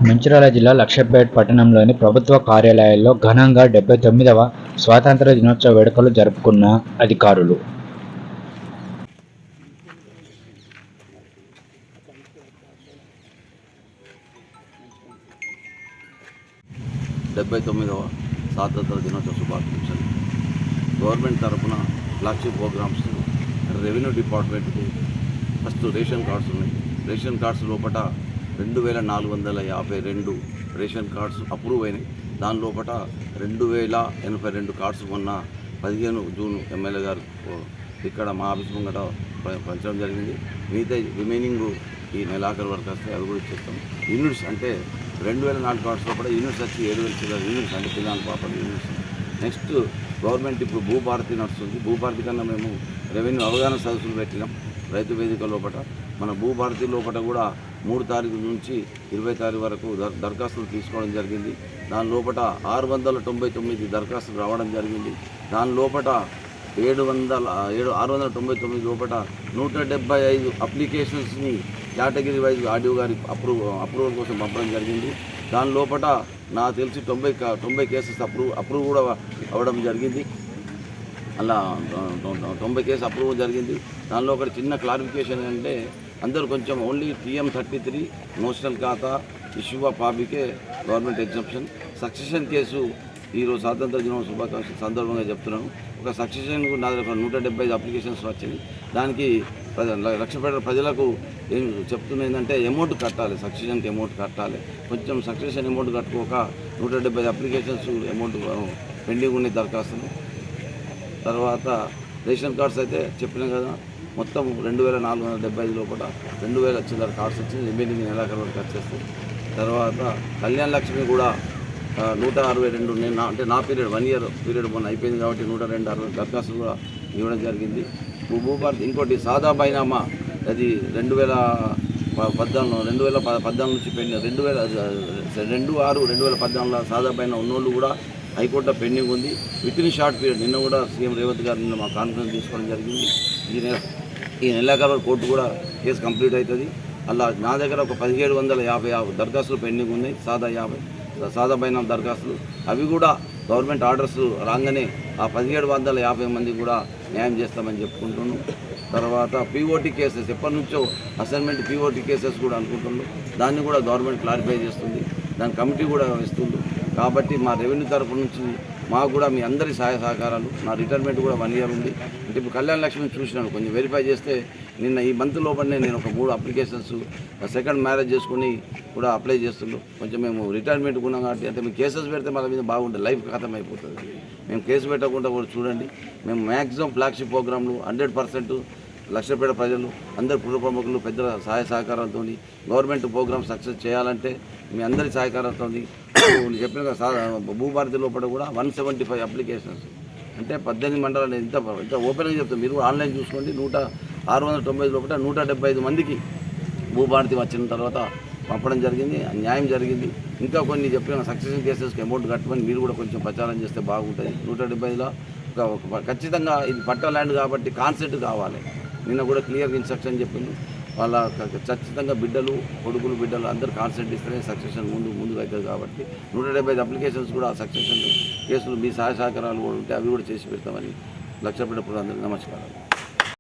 మంచిర్యాల జిల్లా లక్షపేట్ పట్టణంలోని ప్రభుత్వ కార్యాలయాల్లో ఘనంగా 79వ స్వాతంత్ర దినోత్సవ వేడుకలు జరుపుకున్న అధికారులు. డెబ్బై 79వ స్వాతంత్ర దినోత్సవ శుభాకాంక్షలు. గవర్నమెంట్ తరఫున ఫ్లాగ్షిప్ ప్రోగ్రామ్స్ రెవెన్యూ డిపార్ట్మెంట్కు ఫస్ట్ రేషన్ కార్డ్స్ ఉన్నాయి. రేషన్ కార్డ్స్ లోపల 2452 రేషన్ కార్డ్స్ అప్రూవ్ అయినాయి. దాని లోపల 2082 కార్డ్స్ మొన్న 15 జూన్ ఎమ్మెల్యే గారు ఇక్కడ మా ఆఫీస్ ముంగట పంచడం జరిగింది. మిగతా రిమైనింగ్ ఈ నెలాఖరు వరకు వస్తే అవి కూడా ఇచ్చేస్తాం. యూనిట్స్ అంటే 2004 కార్డ్స్ లోపల యూనిట్స్ వచ్చి 7000 యూనిట్స్ అంటే పిల్లల పాపల యూనిట్స్. నెక్స్ట్ గవర్నమెంట్ ఇప్పుడు భూభారతి నడుస్తుంది. భూభారతి కన్నా మేము రెవెన్యూ అవగాహన సదస్సులు పెట్టినాం. రైతు వేదిక లోపల మన భూభారతి లోపల కూడా 3 తారీఖు నుంచి 20 తారీఖు వరకు దరఖాస్తులు తీసుకోవడం జరిగింది. దాని లోపల 699 దరఖాస్తులు రావడం జరిగింది. దాని లోపల 699 లోపల 175 అప్లికేషన్స్ని కేటగిరీ వైజ్ ఆర్డీఓ గారి అప్రూవల్ కోసం పంపడం జరిగింది. దాని లోపల నాకు తెలిసి 90 కేసెస్ అప్రూవ్ కూడా అవ్వడం జరిగింది. అలా 90 కేసు అప్రూవ్ జరిగింది. దానిలో ఒకటి చిన్న క్లారిఫికేషన్ అంటే అందరూ కొంచెం ఓన్లీ TM33 నోషనల్ ఖాతా ఇష్యూ ఆఫ్ హాబీకే గవర్నమెంట్ ఎగ్జంప్షన్. సక్సెషన్ కేసు ఈరోజు స్వాతంత్ర దినోత్సవ శుభాకాంక్షల సందర్భంగా చెప్తున్నాను. ఒక సక్సెషన్కు నా దగ్గర 175 అప్లికేషన్స్ వచ్చింది. దానికి లక్షపేట ప్రజలకు ఏం చెప్తున్నా ఏంటంటే అమౌంట్ కట్టాలి, సక్సెషన్కి అమౌంట్ కట్టాలి. కొంచెం సక్సెషన్ అమౌంట్ కట్టుకోక 175 అప్లికేషన్స్ అమౌంట్ పెండింగ్ ఉన్నాయి దరఖాస్తులు. తర్వాత రేషన్ కార్డ్స్ అయితే చెప్పినాం కదా, మొత్తం 2475 లోపల 2000 చిల్లర కార్డ్స్ వచ్చి రిమైనింగ్ నెలాఖరు వరకు వచ్చేస్తాయి. తర్వాత కళ్యాణ లక్ష్మి కూడా 162 అంటే నా పీరియడ్ 1 ఇయర్ పీరియడ్ మొన్న అయిపోయింది కాబట్టి 162 దరఖాస్తులు కూడా ఇవ్వడం జరిగింది. భూభారతి ఇంకోటి సాదా బైనామా అది 2014 నుంచి పెండింగ్ 2/6/2014 సాదా బైనా ఉన్నోళ్ళు కూడా హైకోర్టులో పెండింగ్ ఉంది. విత్ ఇన్ షార్ట్ పీరియడ్ నిన్న కూడా సీఎం రేవంత్ గారు నిన్న మా కాన్ఫరెన్స్ తీసుకోవడం జరిగింది. ఈ నెలాఖరు కోర్టు కూడా కేసు కంప్లీట్ అవుతుంది. అలా నా దగ్గర ఒక 1750 దరఖాస్తులు పెండింగ్ ఉన్నాయి. సాదా బైనా దరఖాస్తులు అవి కూడా గవర్నమెంట్ ఆర్డర్స్ రాగానే ఆ 1750 మంది కూడా న్యాయం చేస్తామని చెప్పుకుంటున్నాం. తర్వాత POT కేసెస్ ఎప్పటి నుంచో అసైన్మెంట్ POT కేసెస్ కూడా అనుకుంటున్నాం. దాన్ని కూడా గవర్నమెంట్ క్లారిఫై చేస్తుంది. దాని కమిటీ కూడా ఇస్తుంది. కాబట్టి మా రెవెన్యూ తరఫు నుంచి మాకు కూడా మీ అందరి సహాయ సహకారాలు. నా రిటైర్మెంట్ కూడా 1 ఇయర్ ఉంది. అంటే ఇప్పుడు కళ్యాణ లక్ష్మిని చూసినాను, కొంచెం వెరిఫై చేస్తే నిన్న ఈ మంత్ లోపలనే నేను ఒక 3 అప్లికేషన్స్ సెకండ్ మ్యారేజ్ చేసుకుని కూడా అప్లై చేస్తున్నాం. కొంచెం మేము రిటైర్మెంట్ ఉన్నాం కాబట్టి అంటే మేము కేసెస్ పెడితే మన మీద బాగుంటుంది, లైఫ్ ఖతం అయిపోతుంది. మేము కేసు పెట్టకుండా కూడా చూడండి. మేము మ్యాక్సిమం ఫ్లాగ్షిప్ ప్రోగ్రాంలు 100% లక్షపేట ప్రజలు అందరు పుర ప్రముఖులు పెద్దల సహాయ సహకారాలతో గవర్నమెంట్ ప్రోగ్రామ్ సక్సెస్ చేయాలంటే మీ అందరి సహకారంతో చెప్పిన భూభారతి లోపల కూడా 175 అప్లికేషన్స్ అంటే 18 మండలాలు ఎంత ఓపెన్గా చెప్తాం. మీరు ఆన్లైన్ చూసుకోండి. 690 లోపల 175 మందికి భూభారతి వచ్చిన తర్వాత పంపడం జరిగింది. న్యాయం జరిగింది. ఇంకా కొన్ని చెప్పిన సక్సెషన్ కేసెస్కి అమౌంట్ కట్టమని మీరు కూడా కొంచెం ప్రచారం చేస్తే బాగుంటుంది. 175లో ఖచ్చితంగా ఇది పట్ట ల్యాండ్ కాబట్టి కాన్సెప్ట్ కావాలి. నిన్న కూడా క్లియర్గా ఇన్స్ట్రక్షన్ చెప్పింది. వాళ్ళ ఖచ్చితంగా కొడుకులు బిడ్డలు అందరూ కాన్సెప్ట్ ఇస్తేనే సక్సెషన్ ముందుకు అవుతుంది. కాబట్టి 175 అప్లికేషన్స్ కూడా సక్సెషన్ కేసులు మీ సహాయ సహకారాలు కూడా ఉంటే అవి కూడా చేసి పెడతామని లక్షపేట ప్రజలందరికీ నమస్కారాలు.